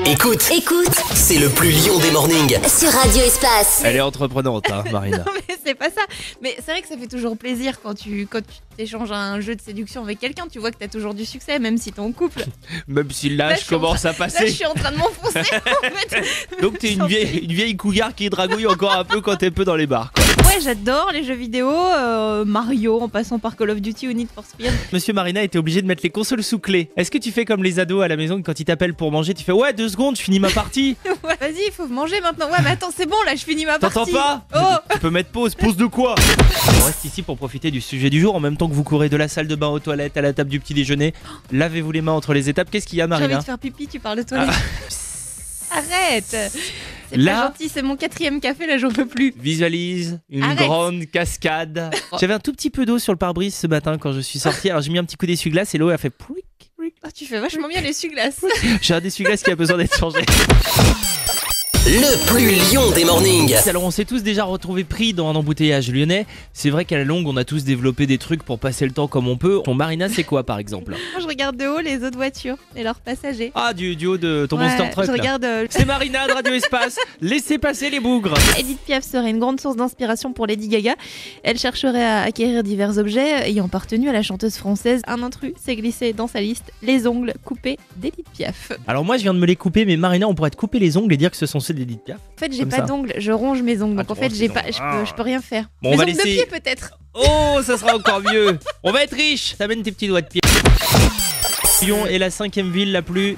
Écoute, Écoute c'est le plus lion des mornings. sur Radio Espace. Elle est entreprenante, hein, Marina. Non mais c'est pas ça. Mais c'est vrai que ça fait toujours plaisir quand tu échanges un jeu de séduction avec quelqu'un. Tu vois que t'as toujours du succès, même si t'es en couple. Même si Là, l'âge je suis en commence à Là, je passer. suis en train de m'enfoncer en fait. Donc t'es une vieille cougar qui dragouille encore un peu quand t'es peu dans les bars, quoi. Ouais, j'adore les jeux vidéo. Mario, en passant par Call of Duty ou Need for Speed. Monsieur Marina était obligé de mettre les consoles sous clé. Est-ce que tu fais comme les ados à la maison quand ils t'appellent pour manger, tu fais ouais 2 secondes, je finis ma partie. Ouais, vas-y, il faut manger maintenant. Ouais, mais attends, c'est bon, là, je finis ma partie. T'entends pas? Oh. Tu peux mettre pause de quoi? On reste ici pour profiter du sujet du jour en même temps que vous courez de la salle de bain aux toilettes à la table du petit déjeuner. Lavez-vous les mains entre les étapes. Qu'est-ce qu'il y a, J'ai envie Marina? de faire pipi, tu parles de toilette. Arrête. C'est Là- pas gentil, c'est mon 4e café, là, j'en peux plus. Visualise une Arrête. grande cascade. J'avais un tout petit peu d'eau sur le pare-brise ce matin quand je suis sorti. Alors j'ai mis un petit coup d'essuie-glace et l'eau a fait pouic, pouic. Oh, tu fais vachement bien l'essuie-glace. J'ai un essuie-glace qui a besoin d'être changé. Le plus lion des mornings. Alors on s'est tous déjà retrouvés pris dans un embouteillage lyonnais. C'est vrai qu'à la longue on a tous développé des trucs pour passer le temps comme on peut. Ton Marina c'est quoi par exemple? Moi, je regarde de haut les autres voitures et leurs passagers. Ah du haut de ton Ouais, Monster Truck je là. regarde. C'est Marina de Radio Espace. Laissez passer les bougres. Edith Piaf serait une grande source d'inspiration pour Lady Gaga. Elle chercherait à acquérir divers objets ayant appartenu à la chanteuse française. Un intrus s'est glissé dans sa liste, les ongles coupés d'Edith Piaf. Alors moi je viens de me les couper, mais Marina on pourrait te couper les ongles et dire que ce sont ceux d'Edith Piaf. En fait, j'ai Comme pas ça. d'ongles, je ronge mes ongles. Ah, Donc en tu fait, ronges j'ai tes pas, ongles. je peux rien faire. Bon, on mes va ongles laisser- de pied peut-être. Oh, ça sera encore mieux. On va être riche. T'amènes tes petits doigts de pied. Lyon est la 5e ville la plus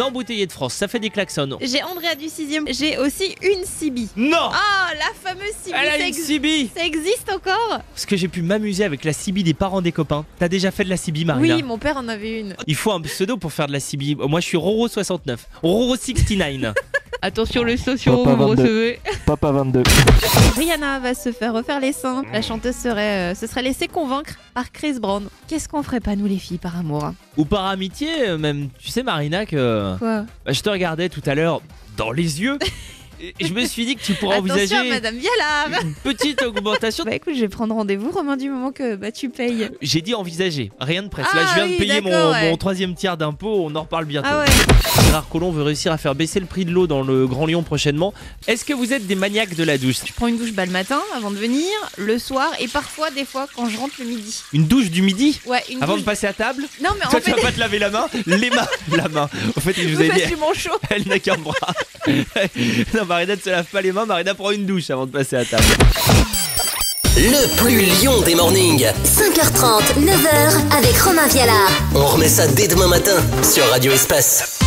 embouteillée de France. Ça fait des klaxons. J'ai Andrea du 6e. J'ai aussi une Sibi. Non. Ah, la fameuse Sibi. Elle a ça, une existe. Sibi. Ça existe encore? Parce que j'ai pu m'amuser avec la Sibi des parents des copains. T'as déjà fait de la Sibi, Marina? Oui, mon père en avait une. Il faut un pseudo pour faire de la Sibi. Moi, je suis Roro69. Roro69. Attention les sociaux, Papa vous me 22. recevez. Papa 22. Rihanna va se faire refaire les seins. La chanteuse se serait laissée convaincre par Chris Brown. Qu'est-ce qu'on ferait pas nous les filles par amour, hein? Ou par amitié, même. Tu sais, Marina, que Quoi? je te regardais tout à l'heure dans les yeux. Et je me suis dit que tu pourrais Attention, envisager Madame Vialard. une petite augmentation. Bah écoute, je vais prendre rendez-vous, Romain, du moment que tu payes. J'ai dit envisager, rien de presse. Ah Là, je viens oui, de payer d'accord, ouais. mon 3e tiers d'impôt, on en reparle bientôt. Ah ouais. Gérard Collomb veut réussir à faire baisser le prix de l'eau dans le Grand Lyon prochainement. Est-ce que vous êtes des maniaques de la douche? Je prends une douche le matin avant de venir, le soir et parfois, des fois, quand je rentre le midi. Une douche du midi? Ouais, une Avant douche. de passer à table? Non, mais Toi, en tu fait, vas pas te laver la main? Les mains, la main. En fait, je vous ai je dit, suis mon chaud. elle n'a qu'un bras. Non, Marina ne se lave pas les mains, Marina prend une douche avant de passer à table. Le plus lion des mornings. 5h30, 9h avec Romain Vialard. On remet ça dès demain matin sur Radio Espace.